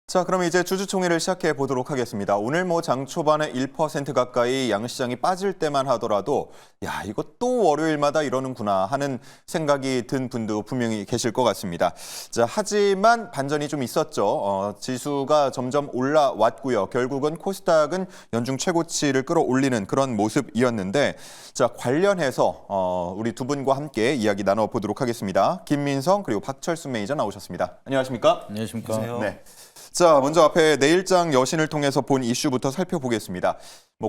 자, 그럼 이제 주주총회를 시작해 보도록 하겠습니다. 오늘 장 초반에 1% 가까이 양시장이 빠질 때만 하더라도 야, 이거 또 월요일마다 이러는구나 하는 생각이 든 분도 분명히 계실 것 같습니다. 자, 하지만 반전이 좀 있었죠. 지수가 점점 올라왔고요. 결국은 코스닥은 연중 최고치를 끌어올리는 그런 모습이었는데 자, 관련해서 우리 두 분과 함께 이야기 나눠보도록 하겠습니다. 김민성 그리고 박철수 매니저 나오셨습니다. 안녕하십니까? 안녕하십니까? 안녕하세요. 네. 자, 먼저 앞에 내일장 여신을 통해서 본 이슈부터 살펴보겠습니다.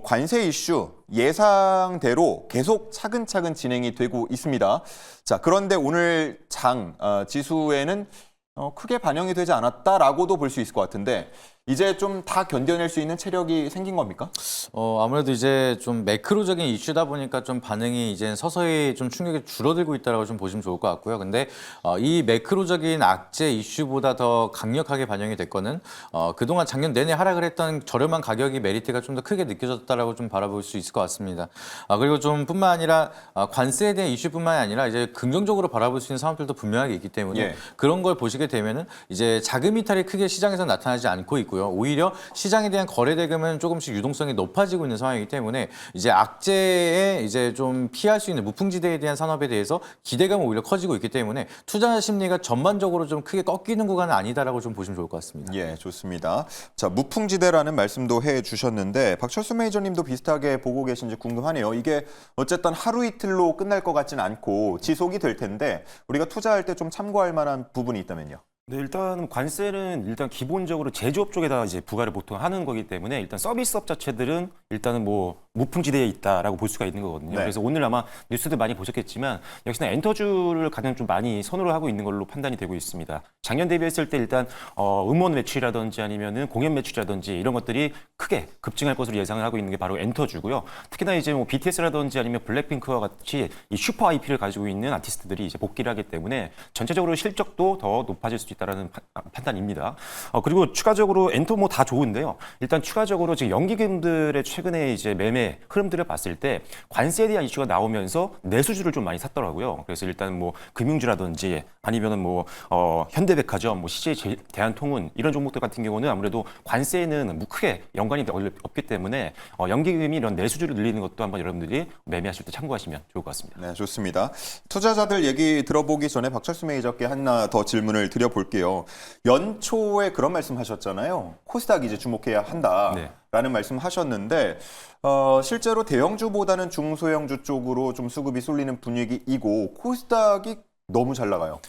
관세 이슈 예상대로 계속 차근차근 진행이 되고 있습니다. 자, 그런데 오늘 지수에는 크게 반영이 되지 않았다라고도 볼 수 있을 것 같은데 이제 좀 다 견뎌낼 수 있는 체력이 생긴 겁니까? 아무래도 이제 좀 매크로적인 이슈다 보니까 좀 반응이 이제 서서히 좀 충격이 줄어들고 있다라고 좀 보시면 좋을 것 같고요. 근데 이 매크로적인 악재 이슈보다 더 강력하게 반영이 될 거는 그동안 작년 내내 하락을 했던 저렴한 가격이 메리트가 좀 더 크게 느껴졌다라고 좀 바라볼 수 있을 것 같습니다. 그리고 좀 뿐만 아니라 관세에 대한 이슈뿐만 아니라 이제 긍정적으로 바라볼 수 있는 사업들도 분명하게 있기 때문에 예. 그런 걸 보시게 되면은 이제 자금 이탈이 크게 시장에서 나타나지 않고 있고요. 오히려 시장에 대한 거래 대금은 조금씩 유동성이 높아지고 있는 상황이기 때문에 이제 악재에 이제 좀 피할 수 있는 무풍지대에 대한 산업에 대해서 기대감은 오히려 커지고 있기 때문에 투자 심리가 전반적으로 좀 크게 꺾이는 구간은 아니다라고 좀 보시면 좋을 것 같습니다. 예, 좋습니다. 자, 무풍지대라는 말씀도 해주셨는데 박철수 매니저님도 비슷하게 보고 계신지 궁금하네요. 이게 어쨌든 하루 이틀로 끝날 것 같지는 않고 지속이 될 텐데 우리가 투자할 때 좀 참고할 만한 부분이 있다면요. 네, 일단 관세는 일단 기본적으로 제조업 쪽에다 이제 부과를 보통 하는 거기 때문에 일단 서비스업 자체들은 일단은 무풍지대에 있다라고 볼 수가 있는 거거든요. 네. 그래서 오늘 아마 뉴스들 많이 보셨겠지만 역시나 엔터주를 가장 좀 많이 선호를 하고 있는 걸로 판단이 되고 있습니다. 작년 대비했을 때 일단 음원 매출이라든지 아니면은 공연 매출이라든지 이런 것들이 크게 급증할 것으로 예상을 하고 있는 게 바로 엔터주고요. 특히나 이제 BTS라든지 아니면 블랙핑크와 같이 이 슈퍼 IP를 가지고 있는 아티스트들이 이제 복귀를 하기 때문에 전체적으로 실적도 더 높아질 수 있다라는 판단입니다. 그리고 추가적으로 엔터 다 좋은데요. 일단 추가적으로 지금 연기금들의 최근에 이제 매매 흐름들을 봤을 때 관세에 대한 이슈가 나오면서 내수주를 좀 많이 샀더라고요. 그래서 일단 금융주라든지 아니면은 현대백화점, CJ 대한통운 이런 종목들 같은 경우는 아무래도 관세에는 크게 연관이 없기 때문에 연기금이 이런 내수주를 늘리는 것도 한번 여러분들이 매매하실 때 참고하시면 좋을 것 같습니다. 네, 좋습니다. 투자자들 얘기 들어보기 전에 박철수 매니저께 하나 더 질문을 드려볼게요. 연초에 그런 말씀하셨잖아요. 코스닥 이제 주목해야 한다라는 네. 말씀하셨는데 실제로 대형주보다는 중소형주 쪽으로 좀 수급이 쏠리는 분위기이고 코스닥이 너무 잘 나가요.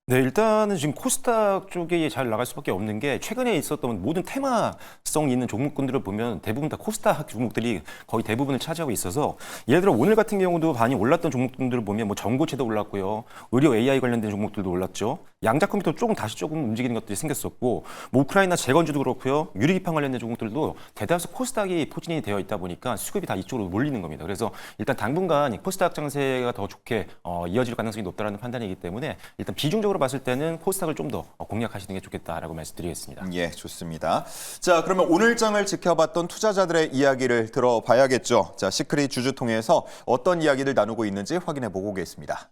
네, 일단은 지금 코스닥 쪽에 잘 나갈 수밖에 없는 게 최근에 있었던 모든 테마성 있는 종목군들을 보면 대부분 다 코스닥 종목들이 거의 대부분을 차지하고 있어서 예를 들어 오늘 같은 경우도 많이 올랐던 종목들을 보면 전고체도 올랐고요. 의료 AI 관련된 종목들도 올랐죠. 양자 컴퓨터 조금 움직이는 것들이 생겼었고 우크라이나 재건주도 그렇고요. 유리기판 관련된 종목들도 대다수 코스닥이 포진이 되어 있다 보니까 수급이 다 이쪽으로 몰리는 겁니다. 그래서 일단 당분간 코스닥 장세가 더 좋게 이어질 가능성이 높다는 판단이기 때문에 일단 비중적으로 봤을 때는 코스닥을 좀 더 공략하시는 게 좋겠다라고 말씀드리겠습니다. 예, 좋습니다. 자, 그러면 오늘 장을 지켜봤던 투자자들의 이야기를 들어봐야겠죠. 자, 시크릿 주주 통해서 어떤 이야기를 나누고 있는지 확인해보고 오겠습니다.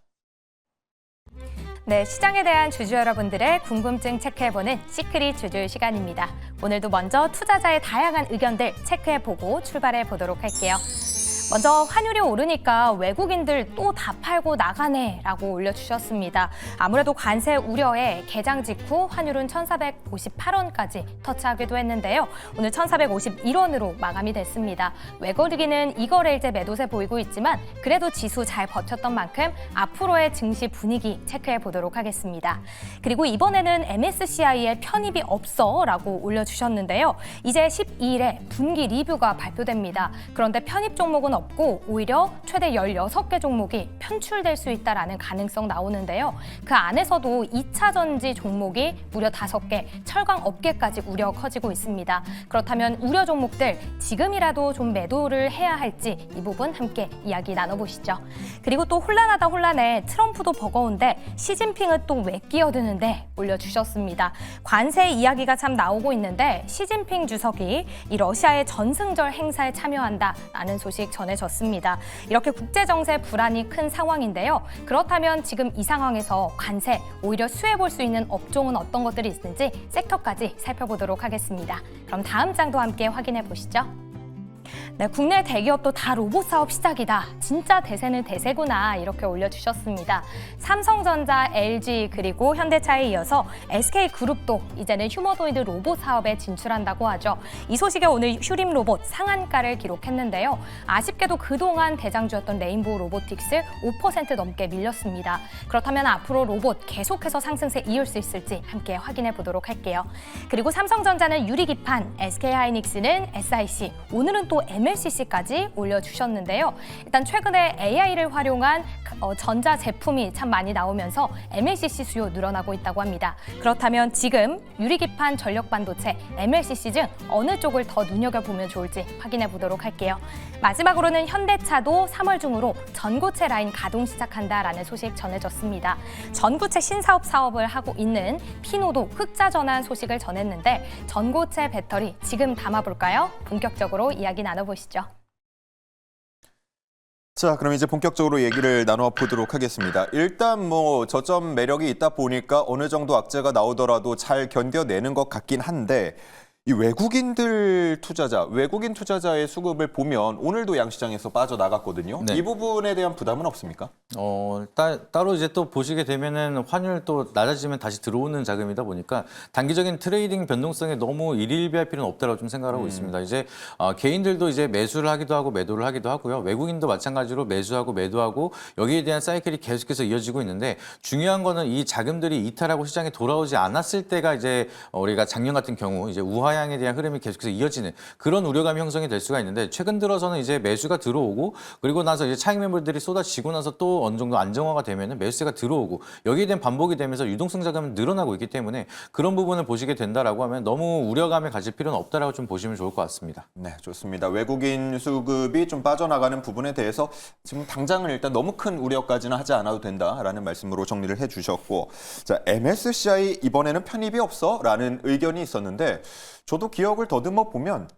네, 시장에 대한 주주 여러분들의 궁금증 체크해보는 시크릿 주주 시간입니다. 오늘도 먼저 투자자의 다양한 의견들 체크해보고 출발해보도록 할게요. 먼저 환율이 오르니까 외국인들 또 다 팔고 나가네 라고 올려주셨습니다. 아무래도 관세 우려에 개장 직후 환율은 1,458원까지 터치하기도 했는데요. 오늘 1,451원으로 마감이 됐습니다. 외국인은 이 거래일제 매도세 보이고 있지만 그래도 지수 잘 버텼던 만큼 앞으로의 증시 분위기 체크해 보도록 하겠습니다. 그리고 이번에는 MSCI에 편입이 없어 라고 올려주셨는데요. 이제 12일에 분기 리뷰가 발표됩니다. 그런데 편입 종목은 없고 오히려 최대 16개 종목이 편출될 수 있다라는 가능성 나오는데요. 그 안에서도 2차 전지 종목이 무려 5개, 철강 업계까지 우려 커지고 있습니다. 그렇다면 우려 종목들 지금이라도 좀 매도를 해야 할지 이 부분 함께 이야기 나눠보시죠. 그리고 또 혼란하다 혼란해 트럼프도 버거운데 시진핑은 또 왜 끼어드는데 올려주셨습니다. 관세 이야기가 참 나오고 있는데 시진핑 주석이 이 러시아의 전승절 행사에 참여한다라는 소식 전 전해졌습니다. 이렇게 국제정세 불안이 큰 상황인데요. 그렇다면 지금 이 상황에서 관세, 오히려 수혜볼 수 있는 업종은 어떤 것들이 있는지 섹터까지 살펴보도록 하겠습니다. 그럼 다음 장도 함께 확인해 보시죠. 네, 국내 대기업도 다 로봇 사업 시작이다. 진짜 대세는 대세구나. 이렇게 올려주셨습니다. 삼성전자, LG 그리고 현대차에 이어서 SK그룹도 이제는 휴머노이드 로봇 사업에 진출한다고 하죠. 이 소식에 오늘 휴림 로봇 상한가를 기록했는데요. 아쉽게도 그동안 대장주였던 레인보우 로보틱스 5% 넘게 밀렸습니다. 그렇다면 앞으로 로봇 계속해서 상승세 이을 수 있을지 함께 확인해 보도록 할게요. 그리고 삼성전자는 유리기판, SK하이닉스는 SIC, 오늘은 또 MLCC까지 올려주셨는데요. 일단 최근에 AI를 활용한 전자 제품이 참 많이 나오면서 MLCC 수요 늘어나고 있다고 합니다. 그렇다면 지금 유리기판, 전력반도체, MLCC 중 어느 쪽을 더 눈여겨보면 좋을지 확인해 보도록 할게요. 마지막으로는 현대차도 3월 중으로 전고체 라인 가동 시작한다라는 소식 전해졌습니다. 전고체 신사업 사업을 하고 있는 피노도 흑자 전환 소식을 전했는데 전고체 배터리 지금 담아볼까요? 본격적으로 이야기 나눠보시죠. 자, 그럼 이제 본격적으로 얘기를 나눠보도록 하겠습니다. 일단 뭐 저점 매력이 있다 보니까 어느 정도 악재가 나오더라도 잘 견뎌내는 것 같긴 한데 이 외국인들 투자자, 외국인 투자자의 수급을 보면 오늘도 양시장에서 빠져나갔거든요. 네. 이 부분에 대한 부담은 없습니까? 따로 이제 또 보시게 되면은 환율 또 낮아지면 다시 들어오는 자금이다 보니까 단기적인 트레이딩 변동성에 너무 일일비할 필요는 없다고 좀 생각하고 있습니다. 이제 개인들도 이제 매수를 하기도 하고 매도를 하기도 하고요. 외국인도 마찬가지로 매수하고 매도하고 여기에 대한 사이클이 계속해서 이어지고 있는데 중요한 거는 이 자금들이 이탈하고 시장에 돌아오지 않았을 때가 이제 우리가 작년 같은 경우 이제 우하향에 대한 흐름이 계속해서 이어지는 그런 우려감이 형성이 될 수가 있는데 최근 들어서는 이제 매수가 들어오고 그리고 나서 이제 차익 매물들이 쏟아지고 나서 또 어느 정도 안정화가 되면은 매수세가 들어오고 여기에 대한 반복이 되면서 유동성 자금이 늘어나고 있기 때문에 그런 부분을 보시게 된다라고 하면 너무 우려감을 가질 필요는 없다라고 좀 보시면 좋을 것 같습니다. 네, 좋습니다. 외국인 수급이 좀 빠져나가는 부분에 대해서 지금 당장은 일단 너무 큰 우려까지는 하지 않아도 된다라는 말씀으로 정리를 해주셨고, 자, MSCI 이번에는 편입이 없어라는 의견이 있었는데 저도 기억을 더듬어 보면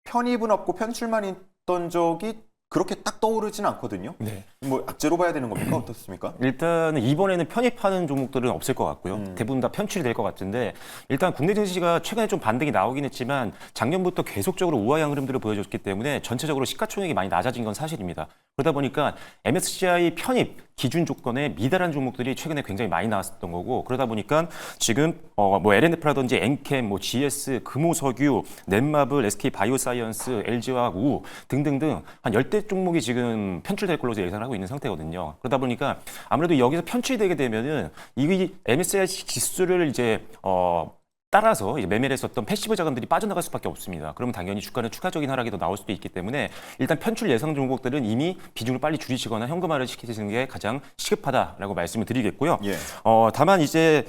편입은 없고 편출만 있던 적이 그렇게 딱 떠오르지는 않거든요. 네. 뭐 악재로 봐야 되는 겁니까? 어떻습니까? 일단은 이번에는 편입하는 종목들은 없을 것 같고요. 대부분 다 편출이 될 것 같은데 일단 국내 증시가 최근에 좀 반등이 나오긴 했지만 작년부터 계속적으로 우하향 흐름들을 보여줬기 때문에 전체적으로 시가총액이 많이 낮아진 건 사실입니다. 그러다 보니까 MSCI 편입 기준 조건에 미달한 종목들이 최근에 굉장히 많이 나왔었던 거고 그러다 보니까 지금 뭐 LNF라든지 엔캠, 뭐 GS, 금호석유, 넷마블, SK바이오사이언스, LG화학, 우 등등등 한 10대 종목이 지금 편출될 걸로 예상하고 있는 상태거든요. 그러다 보니까 아무래도 여기서 편출이 되게 되면은 이 MSCI 지수를 이제 따라서 이제 매매를 했었던 패시브 자금들이 빠져나갈 수밖에 없습니다. 그러면 당연히 주가는 추가적인 하락이 더 나올 수도 있기 때문에 일단 편출 예상 종목들은 이미 비중을 빨리 줄이시거나 현금화를 시키시는 게 가장 시급하다라고 말씀을 드리겠고요. 예. 다만 이제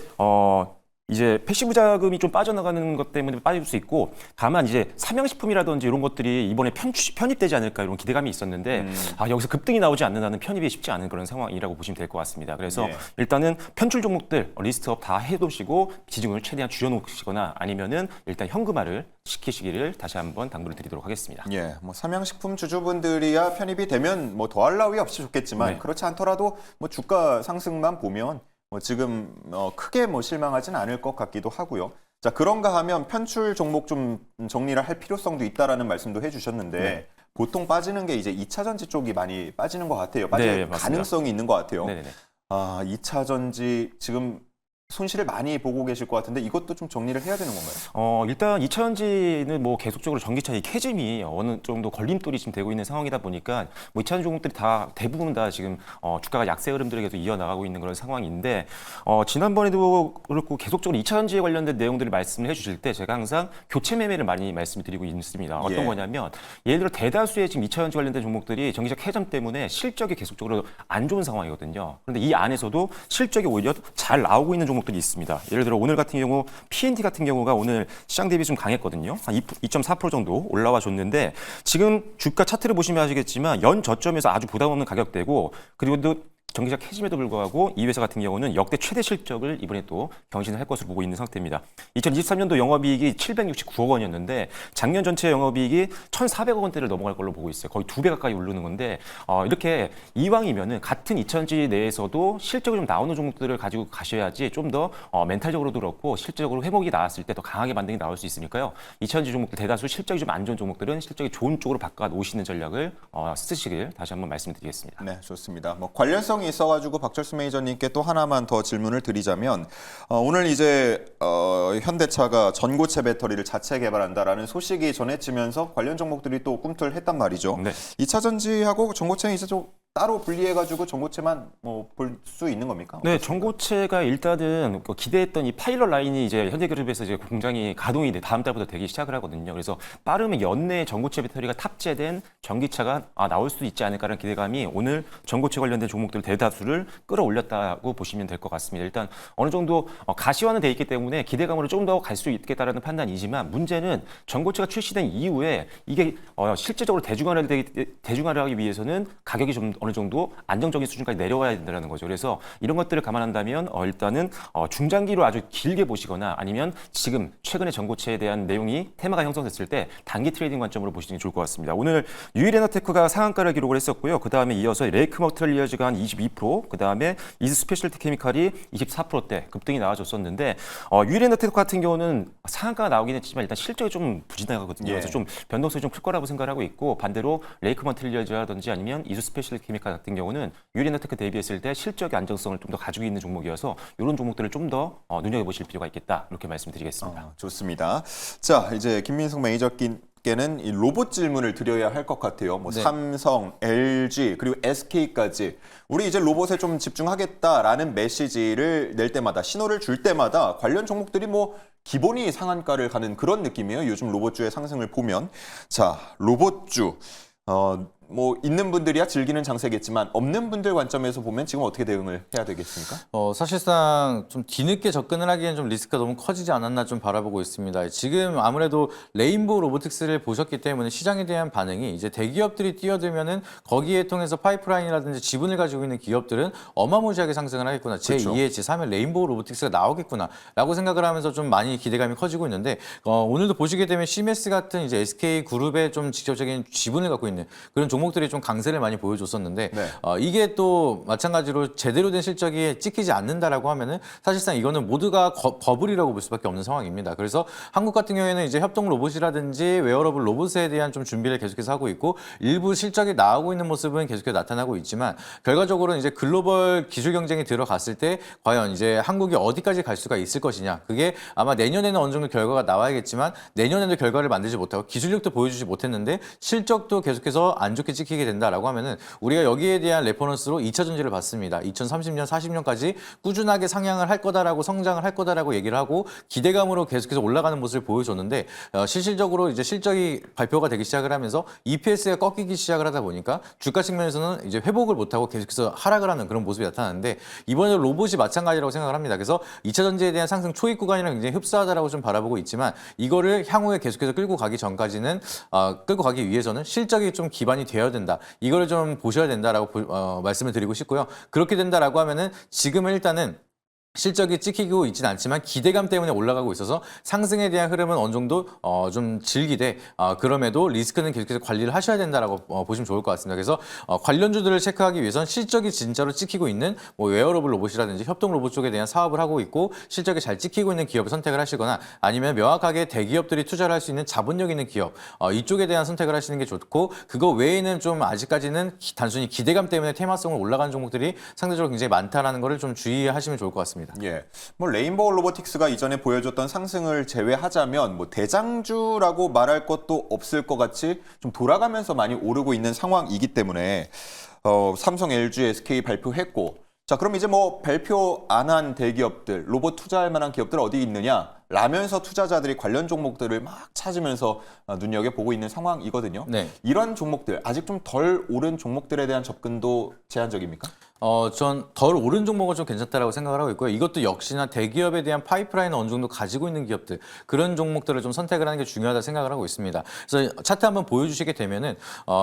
패시브 자금이 좀 빠져나가는 것 때문에 빠질 수 있고 다만 이제 삼양식품이라든지 이런 것들이 이번에 편입되지 않을까 이런 기대감이 있었는데 여기서 급등이 나오지 않는다는 편입이 쉽지 않은 그런 상황이라고 보시면 될 것 같습니다. 그래서 예. 일단은 편출 종목들 리스트업 다 해두시고 비중을 최대한 줄여놓으시거나 아니면은 일단 현금화를 시키시기를 다시 한번 당부를 드리도록 하겠습니다. 예, 뭐 삼양식품 주주분들이야 편입이 되면 뭐 더할 나위 없이 좋겠지만 네. 그렇지 않더라도 뭐 주가 상승만 보면 뭐 지금 크게 뭐 실망하지는 않을 것 같기도 하고요. 자, 그런가 하면 편출 종목 좀 정리를 할 필요성도 있다라는 말씀도 해주셨는데 네. 보통 빠지는 게 이제 2차 전지 쪽이 많이 빠지는 것 같아요. 빠질 네, 맞습니다. 가능성이 있는 것 같아요. 네네네. 2차 전지 지금 손실을 많이 보고 계실 것 같은데 이것도 좀 정리를 해야 되는 건가요? 일단 2차전지는 뭐 계속적으로 전기차 이 캐즘이 어느 정도 걸림돌이 지금 되고 있는 상황이다 보니까 뭐 2차전 종목들이 다 대부분 다 지금 주가가 약세 흐름들을 계속 이어나가고 있는 그런 상황인데 지난번에도 그렇고 계속적으로 2차전지에 관련된 내용들을 말씀을 해주실 때 제가 항상 교체 매매를 많이 말씀드리고 있습니다. 어떤 예. 거냐면 예를 들어 대다수의 지금 2차전지 관련된 종목들이 전기차 캐즘 때문에 실적이 계속적으로 안 좋은 상황이거든요. 그런데 이 안에서도 실적이 오히려 잘 나오고 있는 종목들이 있습니다. 예를 들어 오늘 같은 경우 P&T 같은 경우가 오늘 시장 대비 좀 강했거든요. 한 2.4% 정도 올라와 줬는데 지금 주가 차트를 보시면 아시겠지만 연 저점에서 아주 부담 없는 가격대고 그리고 또 전기차 캐짐에도 불구하고 이 회사 같은 경우는 역대 최대 실적을 이번에 또 경신을 할 것으로 보고 있는 상태입니다. 2023년도 영업이익이 769억 원이었는데 작년 전체 영업이익이 1,400억 원대를 넘어갈 걸로 보고 있어요. 거의 2배 가까이 오르는 건데 이렇게 이왕이면은 같은 2차전지 내에서도 실적이 좀 나오는 종목들을 가지고 가셔야지 좀 더 멘탈적으로도 그렇고 실질적으로 회복이 나왔을 때 더 강하게 반등이 나올 수 있으니까요. 2차전지 종목들 대다수 실적이 좀 안 좋은 종목들은 실적이 좋은 쪽으로 바꿔 놓으시는 전략을 쓰시길 다시 한번 말씀드리겠습니다. 네, 좋습니다. 뭐 관련성이 있어가지고 박철수 매니저님께 또 하나만 더 질문을 드리자면 오늘 이제 현대차가 전고체 배터리를 자체 개발한다라는 소식이 전해지면서 관련 종목들이 또 꿈틀했단 말이죠. 네. 2차 전지하고 전고체는 이제 좀 따로 분리해가지고 전고체만 뭐 볼 수 있는 겁니까? 네, 어떻습니까? 전고체가 일단은 기대했던 이 파일럿 라인이 이제 현대그룹에서 이제 공장이 가동이 다음 달부터 되기 시작을 하거든요. 그래서 빠르면 연내에 전고체 배터리가 탑재된 전기차가 나올 수도 있지 않을까라는 기대감이 오늘 전고체 관련된 종목들 대다수를 끌어올렸다고 보시면 될 것 같습니다. 일단 어느 정도 가시화는 돼 있기 때문에 기대감으로 좀 더 갈 수 있겠다라는 판단이지만 문제는 전고체가 출시된 이후에 이게 실질적으로 대중화를 하기 위해서는 가격이 좀 어느 정도 안정적인 수준까지 내려와야 된다는 거죠. 그래서 이런 것들을 감안한다면 일단은 중장기로 아주 길게 보시거나 아니면 지금 최근에 전고체에 대한 내용이 테마가 형성됐을 때 단기 트레이딩 관점으로 보시는 게 좋을 것 같습니다. 오늘 유일에너테크가 상한가를 기록을 했었고요. 그 다음에 이어서 레이크 머티리얼즈가 한 22%, 그 다음에 이즈 스페셜티 케미칼이 24%대 급등이 나와줬었는데 유일에너테크 같은 경우는 상한가가 나오긴 했지만 일단 실적이 좀 부진하거든요. 그래서 좀 변동성이 좀 클 거라고 생각을 하고 있고 반대로 레이크 머티리얼즈라든지 아니면 이즈 스페셜티 케미칼 같은 경우는 유일에너테크 대비했을 때 실적의 안정성을 좀 더 가지고 있는 종목이어서 이런 종목들을 좀 더 눈여겨보실 필요가 있겠다 이렇게 말씀드리겠습니다. 좋습니다. 자, 이제 김민석 매니저께는 이 로봇 질문을 드려야 할 것 같아요. 뭐 네. 삼성, LG 그리고 SK까지 우리 이제 로봇에 좀 집중하겠다라는 메시지를 낼 때마다 신호를 줄 때마다 관련 종목들이 뭐 기본이 상한가를 가는 그런 느낌이에요. 요즘 로봇주의 상승을 보면 자, 로봇주 뭐 있는 분들이야 즐기는 장세겠지만 없는 분들 관점에서 보면 지금 어떻게 대응을 해야 되겠습니까? 사실상 좀 뒤늦게 접근을 하기엔 좀 리스크가 너무 커지지 않았나 좀 바라보고 있습니다. 지금 아무래도 레인보우 로보틱스를 보셨기 때문에 시장에 대한 반응이 이제 대기업들이 뛰어들면은 거기에 통해서 파이프라인이라든지 지분을 가지고 있는 기업들은 어마무시하게 상승을 하겠구나. 그렇죠. 제2의 제3의 레인보우 로보틱스가 나오겠구나라고 생각을 하면서 좀 많이 기대감이 커지고 있는데 오늘도 보시게 되면 시메스 같은 이제 SK 그룹의 좀 직접적인 지분을 갖고 있는 그런 종목들이 좀 강세를 많이 보여줬었는데 네. 이게 또 마찬가지로 제대로 된 실적이 찍히지 않는다라고 하면은 사실상 이거는 모두가 버블이라고 볼 수밖에 없는 상황입니다. 그래서 한국 같은 경우에는 이제 협동 로봇이라든지 웨어러블 로봇에 대한 좀 준비를 계속해서 하고 있고 일부 실적이 나오고 있는 모습은 계속해서 나타나고 있지만 결과적으로는 이제 글로벌 기술 경쟁이 들어갔을 때 과연 이제 한국이 어디까지 갈 수가 있을 것이냐. 그게 아마 내년에는 어느 정도 결과가 나와야겠지만 내년에도 결과를 만들지 못하고 기술력도 보여주지 못했는데 실적도 계속해서 안 좋게 찍히게 된다라고 하면은 우리가 여기에 대한 레퍼런스로 2차 전지를 봤습니다. 2030년, 40년까지 꾸준하게 상향을 할 거다라고 성장을 할 거다라고 얘기를 하고 기대감으로 계속해서 올라가는 모습을 보여줬는데 실질적으로 이제 실적이 발표가 되기 시작을 하면서 EPS가 꺾이기 시작을 하다 보니까 주가 측면에서는 이제 회복을 못하고 계속해서 하락을 하는 그런 모습이 나타나는데 이번에 로봇이 마찬가지라고 생각을 합니다. 그래서 2차 전지에 대한 상승 초입 구간이랑 굉장히 흡사하다라고 좀 바라보고 있지만 이거를 향후에 계속해서 끌고 가기 전까지는 끌고 가기 위해서는 실적이 좀 기반이 되어야 된다. 이거를 좀 보셔야 된다라고 말씀을 드리고 싶고요. 그렇게 된다라고 하면은 지금은 일단은 실적이 찍히고 있지는 않지만 기대감 때문에 올라가고 있어서 상승에 대한 흐름은 어느 정도 좀 즐기되 그럼에도 리스크는 계속해서 관리를 하셔야 된다라고 보시면 좋을 것 같습니다. 그래서 관련주들을 체크하기 위해서는 실적이 진짜로 찍히고 있는 뭐 웨어러블 로봇이라든지 협동 로봇 쪽에 대한 사업을 하고 있고 실적이 잘 찍히고 있는 기업을 선택을 하시거나 아니면 명확하게 대기업들이 투자를 할 수 있는 자본력 있는 기업 이쪽에 대한 선택을 하시는 게 좋고 그거 외에는 좀 아직까지는 단순히 기대감 때문에 테마성을 올라가는 종목들이 상대적으로 굉장히 많다라는 거를 좀 주의하시면 좋을 것 같습니다. 예, 뭐 레인보우 로보틱스가 이전에 보여줬던 상승을 제외하자면 뭐 대장주라고 말할 것도 없을 것 같이 좀 돌아가면서 많이 오르고 있는 상황이기 때문에 삼성, LG, SK 발표했고 자 그럼 이제 뭐 발표 안 한 대기업들 로봇 투자할 만한 기업들 어디 있느냐 라면서 투자자들이 관련 종목들을 막 찾으면서 눈여겨보고 있는 상황이거든요. 네. 이런 종목들, 아직 좀 덜 오른 종목들에 대한 접근도 제한적입니까? 전 덜 오른 종목은 좀 괜찮다라고 생각을 하고 있고요. 이것도 역시나 대기업에 대한 파이프라인을 어느 정도 가지고 있는 기업들, 그런 종목들을 좀 선택을 하는 게 중요하다 생각을 하고 있습니다. 그래서 차트 한번 보여주시게 되면은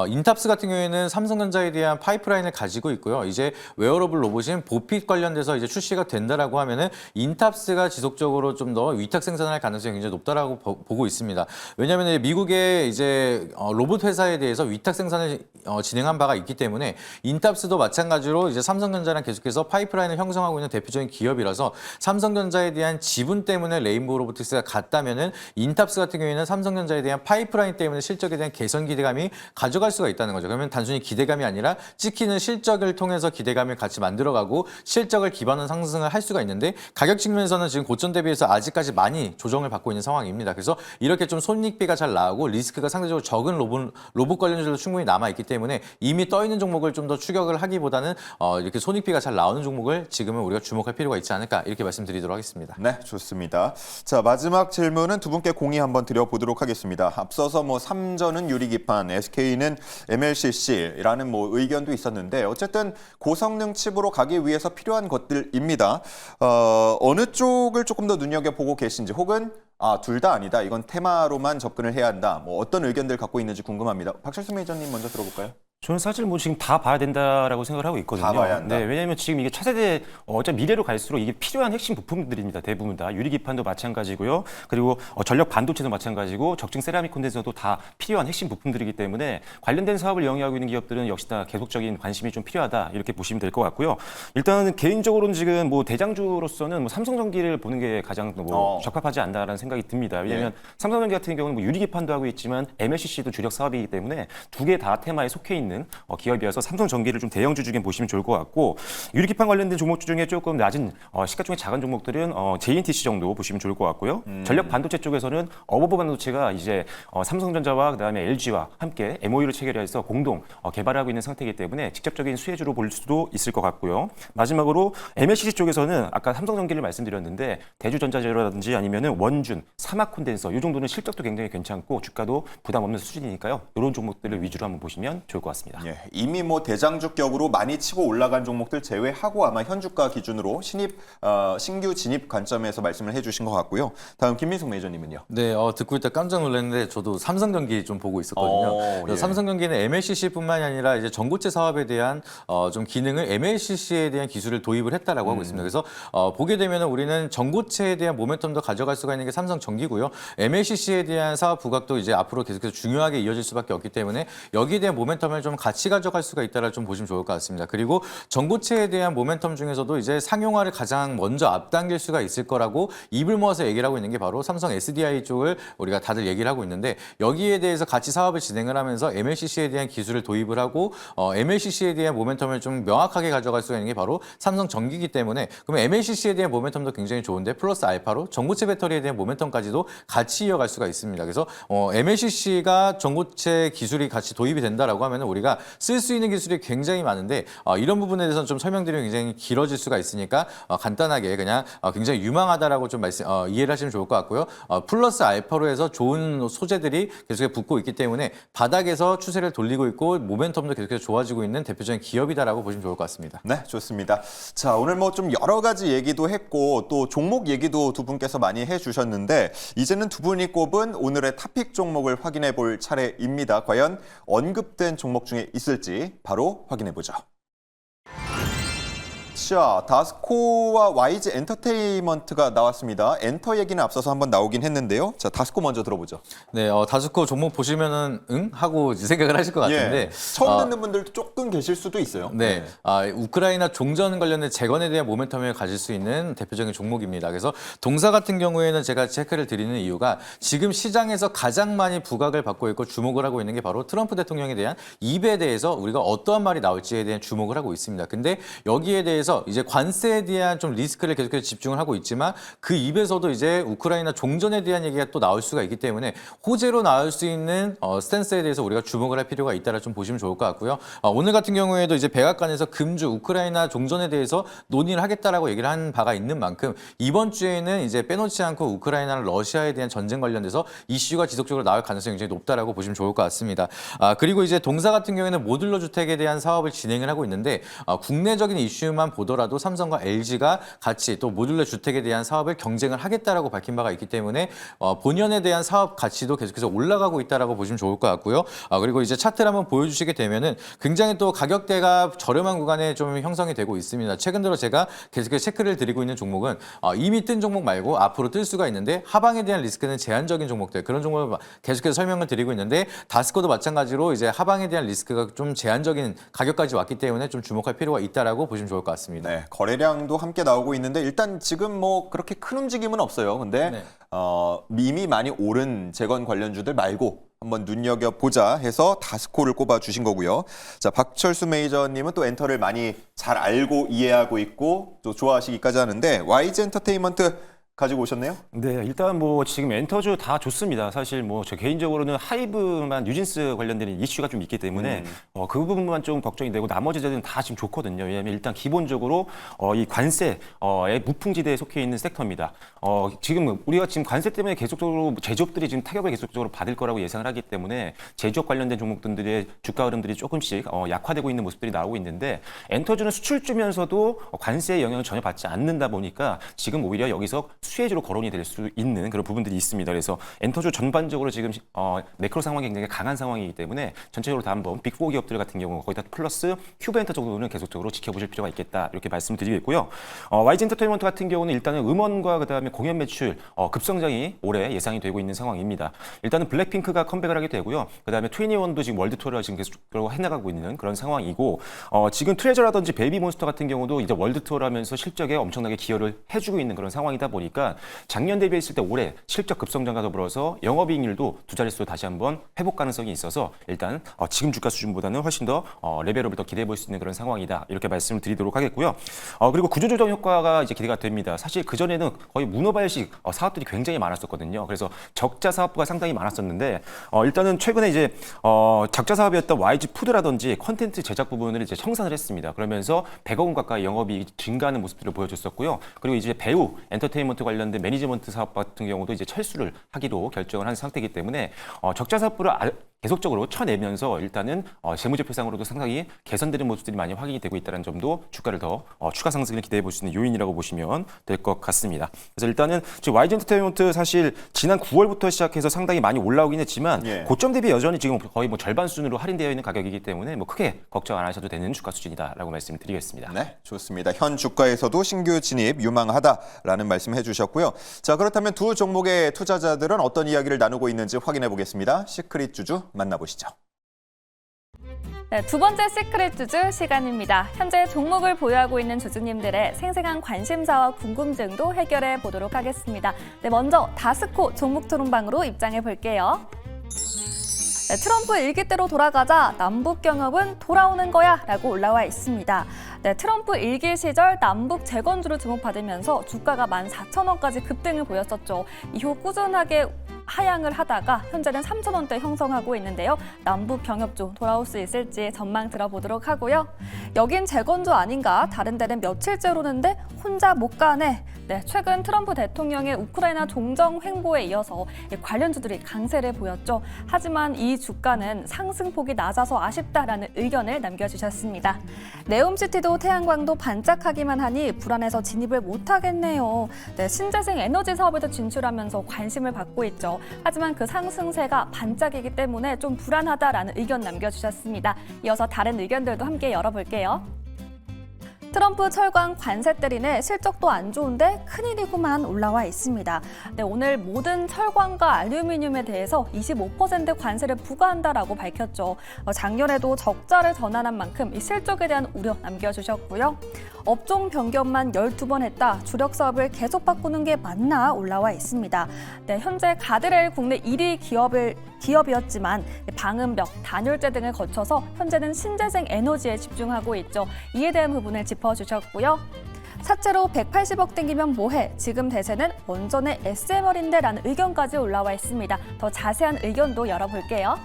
인탑스 같은 경우에는 삼성전자에 대한 파이프라인을 가지고 있고요. 이제 웨어러블 로봇인 보핏 관련돼서 이제 출시가 된다라고 하면은 인탑스가 지속적으로 좀 더 위탁 생산할 가능성이 굉장히 높다라고 보고 있습니다. 왜냐하면 미국의 이제 로봇 회사에 대해서 위탁 생산을 진행한 바가 있기 때문에 인탑스도 마찬가지로 이제 삼성전자랑 계속해서 파이프라인을 형성하고 있는 대표적인 기업이라서 삼성전자에 대한 지분 때문에 레인보우 로보틱스가 갔다면은 인탑스 같은 경우에는 삼성전자에 대한 파이프라인 때문에 실적에 대한 개선 기대감이 가져갈 수가 있다는 거죠. 그러면 단순히 기대감이 아니라 찍히는 실적을 통해서 기대감을 같이 만들어가고 실적을 기반으로 상승을 할 수가 있는데 가격 측면에서는 지금 고점 대비해서 아직까지 많이 조정을 받고 있는 상황입니다. 그래서 이렇게 좀 손익비가 잘 나오고 리스크가 상대적으로 적은 로봇 관련주도 충분히 남아있기 때문에 이미 떠있는 종목을 좀 더 추격을 하기보다는 이렇게 손익비가 잘 나오는 종목을 지금은 우리가 주목할 필요가 있지 않을까 이렇게 말씀드리도록 하겠습니다. 네, 좋습니다. 자, 마지막 질문은 두 분께 공의 한번 드려보도록 하겠습니다. 앞서서 삼전은 유리기판, SK는 MLCC라는 의견도 있었는데 어쨌든 고성능 칩으로 가기 위해서 필요한 것들입니다. 어느 쪽을 조금 더 눈여겨보고 계신지 혹은 둘 다 아니다. 이건 테마로만 접근을 해야 한다. 어떤 의견들 갖고 있는지 궁금합니다. 박철수 매니저님 먼저 들어볼까요? 저는 사실 지금 다 봐야 된다라고 생각을 하고 있거든요. 다 봐야 한다. 네, 왜냐하면 지금 이게 차세대 어차피 미래로 갈수록 이게 필요한 핵심 부품들입니다. 대부분 다 유리기판도 마찬가지고요. 그리고 전력 반도체도 마찬가지고 적층 세라믹 콘덴서도 다 필요한 핵심 부품들이기 때문에 관련된 사업을 영위하고 있는 기업들은 역시 다 계속적인 관심이 좀 필요하다 이렇게 보시면 될 것 같고요. 일단은 개인적으로는 지금 대장주로서는 삼성전기를 보는 게 가장 적합하지 않다라는 생각이 듭니다. 왜냐하면 삼성전기 같은 경우는 유리기판도 하고 있지만 MLCC도 주력 사업이기 때문에 두 개 다 테마에 속해 있는 기업이어서 삼성전기를 좀 대형주 중에 보시면 좋을 것 같고 유리기판 관련된 종목 중에 조금 낮은 시가총액 작은 종목들은 JNTC 정도 보시면 좋을 것 같고요. 전력 반도체 쪽에서는 어버버 반도체가 이제 삼성전자와 그다음에 LG와 함께 MOU를 체결해서 공동 개발하고 있는 상태이기 때문에 직접적인 수혜주로 볼 수도 있을 것 같고요. 마지막으로 MLCC 쪽에서는 아까 삼성전기를 말씀드렸는데 대주전자재료라든지 아니면은 원준, 사막 콘덴서 이 정도는 실적도 굉장히 괜찮고 주가도 부담 없는 수준이니까요. 이런 종목들을 위주로 한번 보시면 좋을 것 같습니다. 예, 이미 대장주격으로 많이 치고 올라간 종목들 제외하고 아마 현주가 기준으로 신규 진입 관점에서 말씀을 해주신 것 같고요. 다음 김민숙 매니저님은요? 네, 듣고 있다 깜짝 놀랐는데 저도 삼성전기 좀 보고 있었거든요. 예. 삼성전기는 MLCC뿐만이 아니라 이제 전고체 사업에 대한 좀 기능을 MLCC에 대한 기술을 도입을 했다라고 하고 있습니다. 그래서 보게 되면 우리는 전고체에 대한 모멘텀도 가져갈 수가 있는 게 삼성전기고요. MLCC에 대한 사업 부각도 이제 앞으로 계속해서 중요하게 이어질 수밖에 없기 때문에 여기에 대한 모멘텀을 좀 같이 가져갈 수가 있다라 좀 보시면 좋을 것 같습니다. 그리고 전고체에 대한 모멘텀 중에서도 이제 상용화를 가장 먼저 앞당길 수가 있을 거라고 입을 모아서 얘기를 하고 있는 게 바로 삼성 SDI 쪽을 우리가 다들 얘기를 하고 있는데 여기에 대해서 같이 사업을 진행을 하면서 MLCC에 대한 기술을 도입을 하고 MLCC에 대한 모멘텀을 좀 명확하게 가져갈 수가 있는 게 바로 삼성전기이기 때문에 그러면 MLCC에 대한 모멘텀도 굉장히 좋은데 플러스 알파로 전고체 배터리에 대한 모멘텀까지도 같이 이어갈 수가 있습니다. 그래서 MLCC가 전고체 기술이 같이 도입이 된다라고 하면 우리가 쓸 수 있는 기술이 굉장히 많은데 이런 부분에 대해서는 좀 설명드리면 굉장히 길어질 수가 있으니까 간단하게 그냥 굉장히 유망하다라고 좀 이해를 하시면 좋을 것 같고요. 플러스 알파로 해서 좋은 소재들이 계속해서 붙고 있기 때문에 바닥에서 추세를 돌리고 있고 모멘텀도 계속해서 좋아지고 있는 대표적인 기업이다라고 보시면 좋을 것 같습니다. 네, 좋습니다. 자, 오늘 좀 여러 가지 얘기도 했고 또 종목 얘기도 두 분께서 많이 해주셨는데 이제는 두 분이 꼽은 오늘의 탑픽 종목을 확인해 볼 차례입니다. 과연 언급된 종목 중에 있을지 바로 확인해 보죠. 자, 다스코와 YG 엔터테인먼트가 나왔습니다. 엔터 얘기는 앞서서 한번 나오긴 했는데요. 자, 다스코 먼저 들어보죠. 네, 다스코 종목 보시면은 응? 하고 이제 생각을 하실 것 같은데 예, 처음 듣는 분들도 조금 계실 수도 있어요. 네, 우크라이나 종전 관련된 재건에 대한 모멘텀을 가질 수 있는 대표적인 종목입니다. 그래서 동사 같은 경우에는 제가 체크를 드리는 이유가 지금 시장에서 가장 많이 부각을 받고 있고 주목을 하고 있는 게 바로 트럼프 대통령에 대한 입에 대해서 우리가 어떠한 말이 나올지에 대한 주목을 하고 있습니다. 근데 여기에 대해서 측에서 이제 관세에 대한 좀 리스크를 계속해서 집중을 하고 있지만 그 입에서도 이제 우크라이나 종전에 대한 얘기가 또 나올 수가 있기 때문에 호재로 나올 수 있는 스탠스에 대해서 우리가 주목을 할 필요가 있다라 좀 보시면 좋을 것 같고요. 오늘 같은 경우에도 이제 백악관에서 금주 우크라이나 종전에 대해서 논의를 하겠다라고 얘기를 한 바가 있는 만큼 이번 주에는 이제 빼놓지 않고 우크라이나랑 러시아에 대한 전쟁 관련돼서 이슈가 지속적으로 나올 가능성이 굉장히 높다라고 보시면 좋을 것 같습니다. 그리고 이제 동사 같은 경우에는 모듈러 주택에 대한 사업을 진행을 하고 있는데 국내적인 이슈만 보더라도 삼성과 LG가 같이 또 모듈러 주택에 대한 사업을 경쟁을 하겠다라고 밝힌 바가 있기 때문에 본연에 대한 사업 가치도 계속해서 올라가고 있다라고 보시면 좋을 것 같고요. 그리고 이제 차트를 한번 보여주시게 되면은 굉장히 또 가격대가 저렴한 구간에 좀 형성이 되고 있습니다. 최근 들어 제가 계속해서 체크를 드리고 있는 종목은 이미 뜬 종목 말고 앞으로 뜰 수가 있는데 하방에 대한 리스크는 제한적인 종목들 그런 종목을 계속해서 설명을 드리고 있는데 다스코도 마찬가지로 이제 하방에 대한 리스크가 좀 제한적인 가격까지 왔기 때문에 좀 주목할 필요가 있다라고 보시면 좋을 것 같습니다. 네, 거래량도 함께 나오고 있는데 일단 지금 뭐 그렇게 큰 움직임은 없어요. 근데 네. 이미 많이 오른 재건 관련주들 말고 한번 눈여겨보자 해서 다스코를 꼽아주신 거고요. 자, 박철수 매니저님은 또 엔터를 많이 잘 알고 이해하고 있고 또 좋아하시기까지 하는데 YG 엔터테인먼트 가지고 오셨네요? 네, 일단 뭐 지금 엔터주 다 좋습니다. 사실 뭐 저 개인적으로는 하이브만 뉴진스 관련된 이슈가 좀 있기 때문에 그 부분만 좀 걱정이 되고 나머지들은 다 지금 좋거든요. 왜냐하면 일단 기본적으로 이 관세의 무풍지대에 속해 있는 섹터입니다. 지금 우리가 지금 관세 때문에 계속적으로 제조업들이 지금 타격을 계속적으로 받을 거라고 예상을 하기 때문에 제조업 관련된 종목들의 주가 흐름들이 조금씩 약화되고 있는 모습들이 나오고 있는데 엔터주는 수출주면서도 관세의 영향을 전혀 받지 않는다 보니까 지금 오히려 여기서 수혜주로 거론이 될 수 있는 그런 부분들이 있습니다. 그래서 엔터주 전반적으로 지금 매크로 상황이 굉장히 강한 상황이기 때문에 전체적으로 다 한번 빅4 기업들 같은 경우 거기다 플러스 큐브엔터 정도는 계속적으로 지켜보실 필요가 있겠다 이렇게 말씀드리겠고요. YG 엔터테인먼트 같은 경우는 일단은 음원과 그다음에 공연 매출 급성장이 올해 예상이 되고 있는 상황입니다. 일단은 블랙핑크가 컴백을 하게 되고요. 그다음에 21도 지금 월드 투어를 지금 계속적으로 해나가고 있는 그런 상황이고 지금 트레저라든지 베이비몬스터 같은 경우도 이제 월드 투어를 하면서 실적에 엄청나게 기여를 해주고 있는 그런 상황이다 보니까 작년 대비했을 때 올해 실적 급성장과 더불어서 영업이익률도 두 자릿수로 다시 한번 회복 가능성이 있어서 일단 지금 주가 수준보다는 훨씬 더 레벨업을 더 기대해 볼 수 있는 그런 상황이다 이렇게 말씀을 드리도록 하겠고요. 그리고 구조조정 효과가 이제 기대가 됩니다. 사실 그 전에는 거의 문어발식 사업들이 굉장히 많았었거든요. 그래서 적자 사업부가 상당히 많았었는데 일단은 최근에 이제 적자 사업이었던 YG 푸드라든지 콘텐츠 제작 부분을 이제 청산을 했습니다. 그러면서 100억 원 가까이 영업이익이 증가하는 모습들을 보여줬었고요. 그리고 이제 배우 엔터테인먼트 관련된 매니지먼트 사업 같은 경우도 이제 철수를 하기로 결정을 한 상태이기 때문에 적자 사업부를 계속적으로 쳐내면서 일단은 재무제표상으로도 상당히 개선되는 모습들이 많이 확인이 되고 있다는 점도 주가를 더 추가 상승을 기대해 볼 수 있는 요인이라고 보시면 될 것 같습니다. 그래서 일단은 지금 YG 엔터테인먼트 사실 지난 9월부터 시작해서 상당히 많이 올라오긴 했지만 고점 대비 여전히 지금 거의 뭐 절반 수준으로 할인되어 있는 가격이기 때문에 뭐 크게 걱정 안 하셔도 되는 주가 수준이다라고 말씀드리겠습니다. 네, 좋습니다. 현 주가에서도 신규 진입 유망하다라는 말씀 해주셨고요. 자, 그렇다면 두 종목의 투자자들은 어떤 이야기를 나누고 있는지 확인해 보겠습니다. 시크릿 주주 만나보시죠. 네, 두 번째 시크릿 주주 시간입니다. 현재 종목을 보유하고 있는 주주님들의 생생한 관심사와 궁금증도 해결해 보도록 하겠습니다. 네, 먼저 다스코 종목 토론방으로 입장해 볼게요. 네, 트럼프 일기대로 돌아가자 남북 경협은 돌아오는 거야 라고 올라와 있습니다. 네, 트럼프 일기 시절 남북 재건주로 주목받으면서 주가가 14,000원까지 급등을 보였었죠. 이후 꾸준하게 하향을 하다가 현재는 3,000원대 형성하고 있는데요. 남북 경협주 돌아올 수 있을지 전망 들어보도록 하고요. 여긴 재건주 아닌가? 다른 데는 며칠째 오르는데 혼자 못 가네. 네, 최근 트럼프 대통령의 우크라이나 종정 횡보에 이어서 관련주들이 강세를 보였죠. 하지만 이 주가는 상승폭이 낮아서 아쉽다라는 의견을 남겨주셨습니다. 네옴시티도 태양광도 반짝하기만 하니 불안해서 진입을 못하겠네요. 네, 신재생 에너지 사업에도 진출하면서 관심을 받고 있죠. 하지만 그 상승세가 반짝이기 때문에 좀 불안하다라는 의견 남겨주셨습니다. 이어서 다른 의견들도 함께 열어볼게요. 트럼프 철강 관세 때리네 실적도 안 좋은데 큰일이구만 올라와 있습니다. 네, 오늘 모든 철광과 알루미늄에 대해서 25% 관세를 부과한다라고 밝혔죠. 작년에도 적자를 전환한 만큼 이 실적에 대한 우려 남겨주셨고요. 업종 변경만 12번 했다. 주력 사업을 계속 바꾸는 게 맞나 올라와 있습니다. 네, 현재 가드레일 국내 1위 기업이었지만 방음벽, 단열재 등을 거쳐서 현재는 신재생 에너지에 집중하고 있죠. 이에 대한 부분을 짚어주셨고요. 사채로 180억 땡기면 뭐해? 지금 대세는 원전의 SMR인데 라는 의견까지 올라와 있습니다. 더 자세한 의견도 열어볼게요.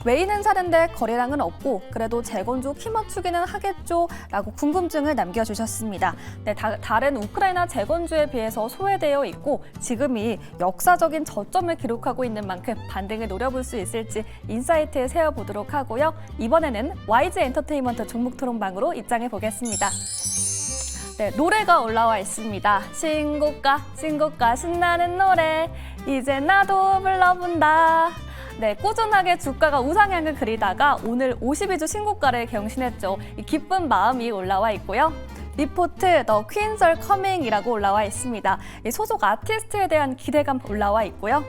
외인은 사는데 거래량은 없고 그래도 재건조 키 맞추기는 하겠죠? 라고 궁금증을 남겨주셨습니다. 네, 다른 우크라이나 재건조에 비해서 소외되어 있고 지금이 역사적인 저점을 기록하고 있는 만큼 반등을 노려볼 수 있을지 인사이트에 세워보도록 하고요. 이번에는 YG 엔터테인먼트 종목 토론방으로 입장해 보겠습니다. 네, 노래가 올라와 있습니다. 신고가 신나는 노래 이제 나도 불러본다. 네, 꾸준하게 주가가 우상향을 그리다가 오늘 52주 신고가를 경신했죠. 이 기쁜 마음이 올라와 있고요. 리포트 더 퀸즈 알 커밍이라고 올라와 있습니다. 이 소속 아티스트에 대한 기대감 올라와 있고요.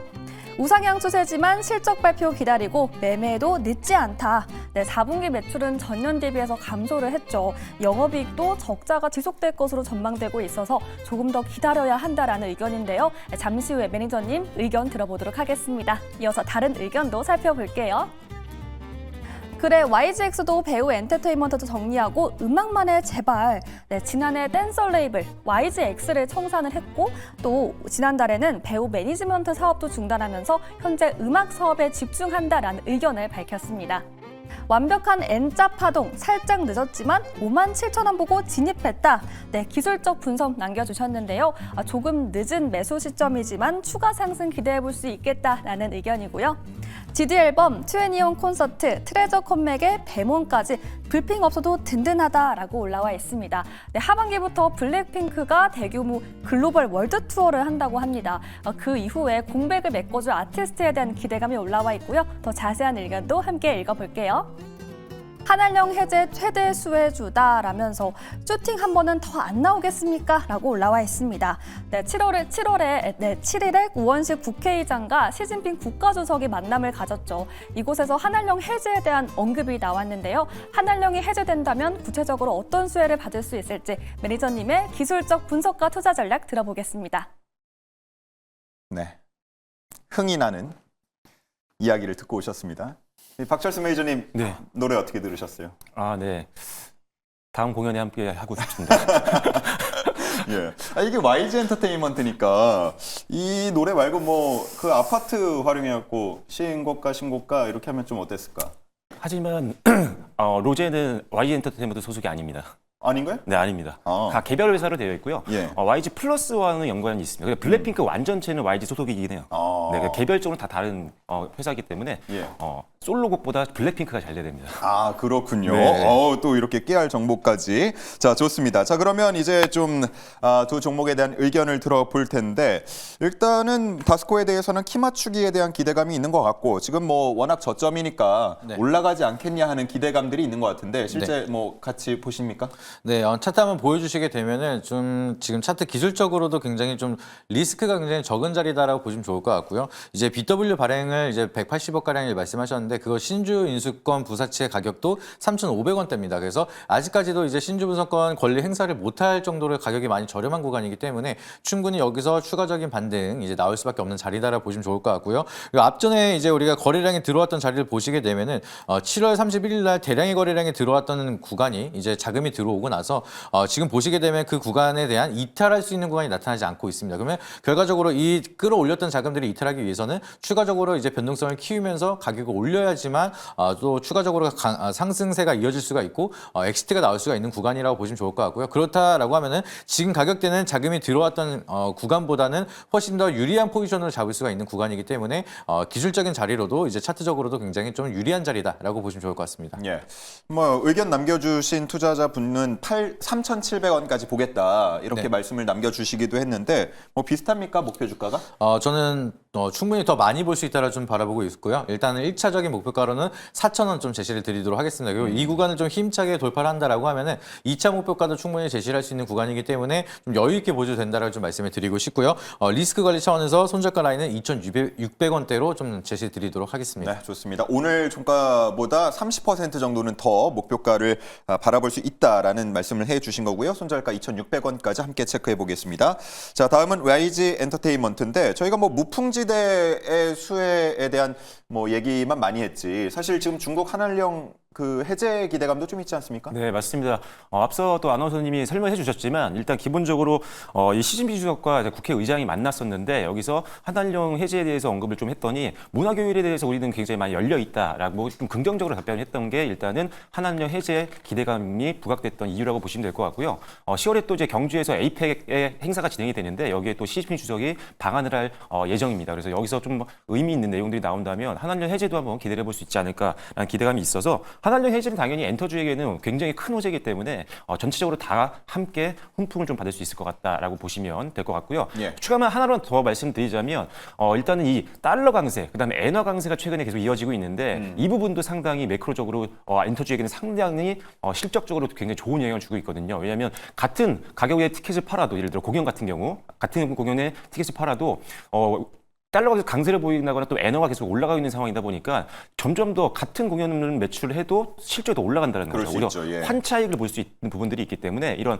우상향 추세지만 실적 발표 기다리고 매매에도 늦지 않다. 네, 4분기 매출은 전년 대비해서 감소를 했죠. 영업이익도 적자가 지속될 것으로 전망되고 있어서 조금 더 기다려야 한다라는 의견인데요. 잠시 후에 매니저님 의견 들어보도록 하겠습니다. 이어서 다른 의견도 살펴볼게요. 그래 YGX도 배우 엔터테인먼트도 정리하고 음악만 해 제발. 네, 지난해 댄서 레이블 YGX를 청산을 했고 또 지난달에는 배우 매니지먼트 사업도 중단하면서 현재 음악 사업에 집중한다라는 의견을 밝혔습니다. 완벽한 N자 파동 살짝 늦었지만 57,000원 보고 진입했다. 네, 기술적 분석 남겨주셨는데요. 조금 늦은 매수 시점이지만 추가 상승 기대해볼 수 있겠다라는 의견이고요. GD 앨범 2NE1 콘서트 트레저 컴맥의 배몬까지 불핑 없어도 든든하다라고 올라와 있습니다. 네, 하반기부터 블랙핑크가 대규모 글로벌 월드 투어를 한다고 합니다. 그 이후에 공백을 메꿔줄 아티스트에 대한 기대감이 올라와 있고요. 더 자세한 의견도 함께 읽어볼게요. 한알령 해제 최대 수혜주다라면서 슈팅 한 번은 더 안 나오겠습니까? 라고 올라와 있습니다. 네, 7일에 우원식 국회의장과 시진핑 국가주석이 만남을 가졌죠. 이곳에서 한알령 해제에 대한 언급이 나왔는데요. 한알령이 해제된다면 구체적으로 어떤 수혜를 받을 수 있을지 매니저님의 기술적 분석과 투자 전략 들어보겠습니다. 네, 흥이 나는 이야기를 듣고 오셨습니다. 박철수 매니저님 네. 노래 어떻게 들으셨어요? 아, 네. 다음 공연에 함께 하고 싶습니다. 예. 이게 YG 엔터테인먼트니까 이 노래 말고 뭐 그 아파트 활용해갖고 신고가 이렇게 하면 좀 어땠을까? 하지만 로제는 YG 엔터테인먼트 소속이 아닙니다. 아닌가요? 네, 아닙니다. 아. 다 개별 회사로 되어 있고요. 예. YG 플러스와는 연관이 있습니다. 그러니까 블랙핑크 완전체는 YG 소속이긴 해요. 아. 네, 그러니까 개별적으로 다 다른 회사이기 때문에 예. 솔로곡보다 블랙핑크가 잘 됩니다. 아, 그렇군요. 네. 또 이렇게 깨알 정보까지. 자, 좋습니다. 자, 그러면 이제 좀 두 종목에 대한 의견을 들어볼 텐데 일단은 다스코에 대해서는 키 맞추기에 대한 기대감이 있는 것 같고 지금 뭐 워낙 저점이니까 네. 올라가지 않겠냐 하는 기대감들이 있는 것 같은데 실제 뭐 같이 보십니까? 네, 차트 한번 보여주시게 되면은 좀 지금 차트 기술적으로도 굉장히 좀 리스크가 굉장히 적은 자리다라고 보시면 좋을 것 같고요. 이제 BW 발행을 이제 180억 가량을 말씀하셨는데 그거 신주 인수권 부사치의 가격도 3,500원대입니다. 그래서 아직까지도 이제 신주 분석권 권리 행사를 못할 정도로 가격이 많이 저렴한 구간이기 때문에 충분히 여기서 추가적인 반등 이제 나올 수밖에 없는 자리다라고 보시면 좋을 것 같고요. 그리고 앞전에 이제 우리가 거래량이 들어왔던 자리를 보시게 되면은 7월 31일 날 대량의 거래량이 들어왔던 구간이 이제 자금이 들어오고 나서 지금 보시게 되면 그 구간에 대한 이탈할 수 있는 구간이 나타나지 않고 있습니다. 그러면 결과적으로 이 끌어올렸던 자금들이 이탈하기 위해서는 추가적으로 이제 변동성을 키우면서 가격을 올려야지만 또 추가적으로 상승세가 이어질 수가 있고 엑시트가 나올 수가 있는 구간이라고 보시면 좋을 것 같고요. 그렇다라고 하면은 지금 가격대는 자금이 들어왔던 구간보다는 훨씬 더 유리한 포지션으로 잡을 수가 있는 구간이기 때문에 기술적인 자리로도 이제 차트적으로도 굉장히 좀 유리한 자리다라고 보시면 좋을 것 같습니다. 예. 뭐 의견 남겨주신 투자자분은 3,700원까지 보겠다 이렇게 네. 말씀을 남겨주시기도 했는데 뭐 비슷합니까 목표 주가가? 저는 충분히 더 많이 볼 수 있다라 좀 바라보고 있고요. 일단은 1차적인 목표가로는 4,000원 좀 제시를 드리도록 하겠습니다. 그리고 이 구간을 좀 힘차게 돌파를 한다라고 하면은 2차 목표가도 충분히 제시를 할 수 있는 구간이기 때문에 좀 여유 있게 보조된다라고 좀 말씀을 드리고 싶고요. 리스크 관리 차원에서 손절가 라인은 2,600원대로 좀 제시 드리도록 하겠습니다. 네, 좋습니다. 오늘 종가보다 30% 정도는 더 목표가를 바라볼 수 있다라는 말씀을 해주신 거고요. 손절가 2,600원까지 함께 체크해 보겠습니다. 자, 다음은 YG 엔터테인먼트인데 저희가 뭐 무풍지대의 수혜에 대한 뭐 얘기만 많이 했지 사실 지금 중국 한한령 그 해제 기대감도 좀 있지 않습니까? 네, 맞습니다. 앞서 또 아나운서님이 설명해 주셨지만 일단 기본적으로 이 시진핑 주석과 이제 국회의장이 만났었는데 여기서 한한령 해제에 대해서 언급을 좀 했더니 문화교일에 대해서 우리는 굉장히 많이 열려 있다라고 좀 긍정적으로 답변을 했던 게 일단은 한한령 해제 기대감이 부각됐던 이유라고 보시면 될 것 같고요. 10월에 또 이제 경주에서 에이펙의 행사가 진행이 되는데 여기에 또 시진핑 주석이 방한을 할 예정입니다. 그래서 여기서 좀 의미 있는 내용들이 나온다면 한한령 해제도 한번 기대해 볼 수 있지 않을까라는 기대감이 있어서 한한령 해제는 당연히 엔터주에게는 굉장히 큰 호재이기 때문에 전체적으로 다 함께 훈풍을 좀 받을 수 있을 것 같다라고 보시면 될 것 같고요. 예. 추가만 하나만 더 말씀드리자면 일단은 이 달러 강세, 그다음에 엔화 강세가 최근에 계속 이어지고 있는데 이 부분도 상당히 매크로적으로 엔터주에게는 상당히 실적적으로 굉장히 좋은 영향을 주고 있거든요. 왜냐하면 같은 가격의 티켓을 팔아도 예를 들어 공연 같은 경우 같은 공연의 티켓을 팔아도 달러가 계속 강세를 보인다거나 또 엔화가 계속 올라가고 있는 상황이다 보니까 점점 더 같은 공연을 매출을 해도 실적이 더 올라간다는 그럴 거죠. 수 오히려 있죠, 예. 환차익을 볼 수 있는 부분들이 있기 때문에 이런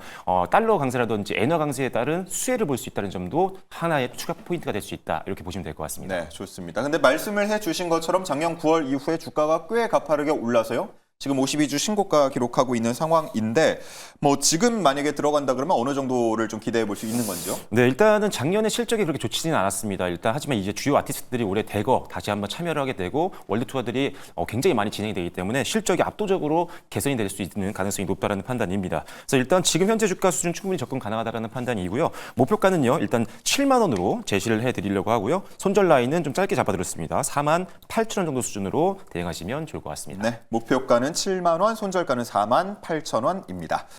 달러 강세라든지 엔화 강세에 따른 수혜를 볼 수 있다는 점도 하나의 추가 포인트가 될 수 있다. 이렇게 보시면 될 것 같습니다. 네, 좋습니다. 근데 말씀을 해주신 것처럼 작년 9월 이후에 주가가 꽤 가파르게 올라서요. 지금 52주 신고가 기록하고 있는 상황인데 뭐 지금 만약에 들어간다 그러면 어느 정도를 좀 기대해 볼 수 있는 건지요? 네, 일단은 작년에 실적이 그렇게 좋지는 않았습니다. 일단 하지만 이제 주요 아티스트들이 올해 대거 다시 한번 참여를 하게 되고 월드 투어들이 굉장히 많이 진행이 되기 때문에 실적이 압도적으로 개선이 될 수 있는 가능성이 높다라는 판단입니다. 그래서 일단 지금 현재 주가 수준 충분히 접근 가능하다라는 판단이고요. 목표가는요, 일단 7만 원으로 제시를 해드리려고 하고요. 손절 라인은 좀 짧게 잡아드렸습니다. 48,000원 정도 수준으로 대응하시면 좋을 것 같습니다. 네, 목표가는 7만 원, 손절가는 48,000원입니다.